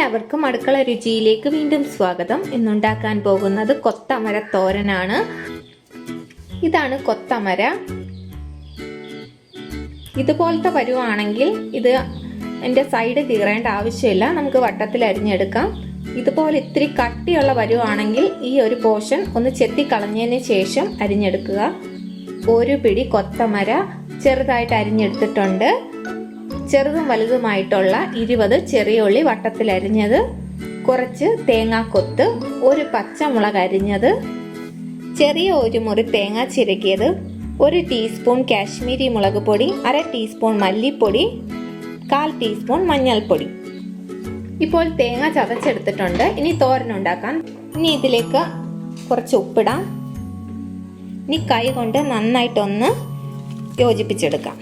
എല്ലാവർക്കും അടുക്കള രുചിയിലേക്ക് വീണ്ടും സ്വാഗതം. ഇന്നുണ്ടാക്കാൻ പോകുന്നത് കൊത്തമര തോരനാണ്. ഇതാണ് കൊത്തമര. ഇതുപോലത്തെ പരുവാണെങ്കിൽ ഇത് എൻ്റെ സൈഡ് കീറേണ്ട ആവശ്യമില്ല, നമുക്ക് വട്ടത്തിൽ അരിഞ്ഞെടുക്കാം. ഇതുപോലെ ഇത്തിരി കട്ടിയുള്ള പരുവാണെങ്കിൽ ഈ ഒരു പോർഷൻ ഒന്ന് ചെത്തിക്കളഞ്ഞതിന് ശേഷം അരിഞ്ഞെടുക്കുക. ഒരു പിടി കൊത്തമര ചെറുതായിട്ട് അരിഞ്ഞെടുത്തിട്ടുണ്ട്. ചെറുതും വലുതുമായിട്ടുള്ള 20 ചെറിയ ഉള്ളി വട്ടത്തിൽ അരിഞ്ഞത്, കുറച്ച് തേങ്ങാക്കൊത്ത്, ഒരു പച്ചമുളക് അരിഞ്ഞത്, ചെറിയ ഒരു മുറി തേങ്ങ ചിരകിയത്, 1 ടീസ്പൂൺ കാശ്മീരി മുളക് പൊടി, 1/2 ടീസ്പൂൺ മല്ലിപ്പൊടി, 1/4 ടീസ്പൂൺ മഞ്ഞൾപ്പൊടി. ഇപ്പോൾ തേങ്ങ ചതച്ചെടുത്തിട്ടുണ്ട്. ഇനി തോരൻ ഉണ്ടാക്കാൻ. ഇനി ഇതിലേക്ക് കുറച്ച് ഉപ്പിടാം. ഇനി കൈ കൊണ്ട് നന്നായിട്ടൊന്ന് യോജിപ്പിച്ചെടുക്കാം.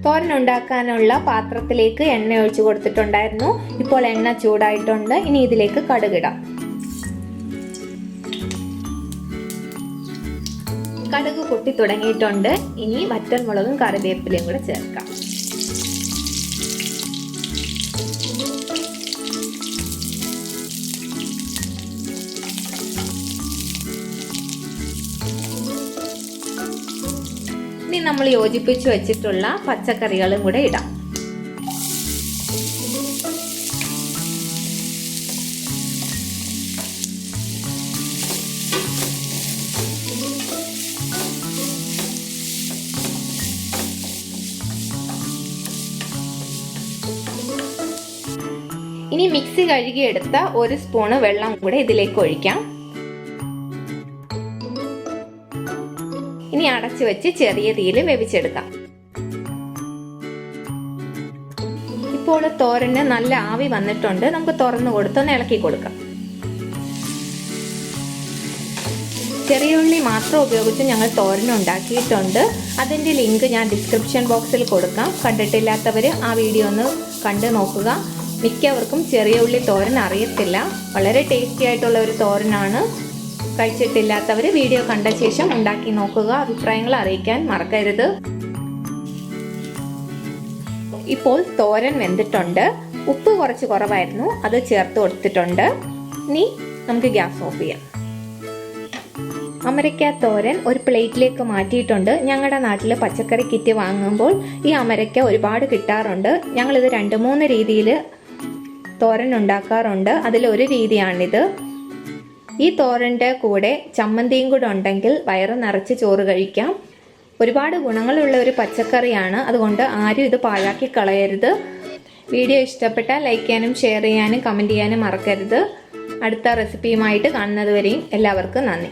തോരൻ ഉണ്ടാക്കാനുള്ള പാത്രത്തിലേക്ക് എണ്ണ ഒഴിച്ചു കൊടുത്തിട്ടുണ്ടായിരുന്നു. ഇപ്പോൾ എണ്ണ ചൂടായിട്ടുണ്ട്. ഇനി ഇതിലേക്ക് കടുകിടാം. കടുക് പൊട്ടി തുടങ്ങിയിട്ടുണ്ട്. ഇനി വറ്റൽമുളകും കറിവേപ്പിലയും കൂടെ ചേർക്കാം. ഇനി നമ്മൾ യോജിപ്പിച്ചു വെച്ചിട്ടുള്ള പച്ചക്കറികളും കൂടെ ഇടാം. ഇനി മിക്സി കഴുകിയെടുത്ത 1 സ്പൂണ് വെള്ളം കൂടെ ഇതിലേക്ക് ഒഴിക്കാം. ഇനി അടച്ചു വെച്ച് ചെറിയ തീയിൽ വേവിച്ചെടുക്കാം. ഇപ്പോൾ തോരന് നല്ല ആവി വന്നിട്ടുണ്ട്. നമുക്ക് തുറന്നു കൊടുത്തൊന്ന് ഇളക്കി കൊടുക്കാം. ചെറിയ ഉള്ളി മാത്രം ഉപയോഗിച്ച് ഞങ്ങൾ തോരൻ ഉണ്ടാക്കിയിട്ടുണ്ട്. അതിൻ്റെ ലിങ്ക് ഞാൻ ഡിസ്ക്രിപ്ഷൻ ബോക്സിൽ കൊടുക്കാം. കണ്ടിട്ടില്ലാത്തവർ ആ വീഡിയോ ഒന്ന് കണ്ടു നോക്കുക. മിക്കവർക്കും ചെറിയ ഉള്ളി തോരൻ അറിയത്തില്ല. വളരെ ടേസ്റ്റി ആയിട്ടുള്ള ഒരു തോരനാണ്. കഴിച്ചിട്ടില്ലാത്തവർ വീഡിയോ കണ്ട ശേഷം ഉണ്ടാക്കി നോക്കുക. അഭിപ്രായങ്ങൾ അറിയിക്കാൻ മറക്കരുത്. ഇപ്പോൾ തോരൻ വെന്തിട്ടുണ്ട്. ഉപ്പ് കുറച്ച് കുറവായിരുന്നു, അത് ചേർത്ത് കൊടുത്തിട്ടുണ്ട്. ഇനി നമുക്ക് ഗ്യാസ് ഓഫ് ചെയ്യാം. അമരയ്ക്ക തോരൻ ഒരു പ്ലേറ്റിലേക്ക് മാറ്റിയിട്ടുണ്ട്. ഞങ്ങളുടെ നാട്ടിൽ പച്ചക്കറി കിറ്റ് വാങ്ങുമ്പോൾ ഈ അമരയ്ക്ക ഒരുപാട് കിട്ടാറുണ്ട്. ഞങ്ങളിത് 2-3 രീതിയിൽ തോരൻ ഉണ്ടാക്കാറുണ്ട്. അതിലൊരു രീതിയാണിത്. ഈ തോരൻ്റെ കൂടെ ചമ്മന്തിയും കൂടെ ഉണ്ടെങ്കിൽ വയറ് നിറച്ച് ചോറ് കഴിക്കാം. ഒരുപാട് ഗുണങ്ങളുള്ള ഒരു പച്ചക്കറിയാണ്. അതുകൊണ്ട് ആരും ഇത് പാഴാക്കി കളയരുത്. വീഡിയോ ഇഷ്ടപ്പെട്ടാൽ ലൈക്ക് ചെയ്യാനും ഷെയർ ചെയ്യാനും കമൻറ്റ് ചെയ്യാനും മറക്കരുത്. അടുത്ത റെസിപ്പിയുമായിട്ട് കാണുന്നത് വരെയും എല്ലാവർക്കും നന്ദി.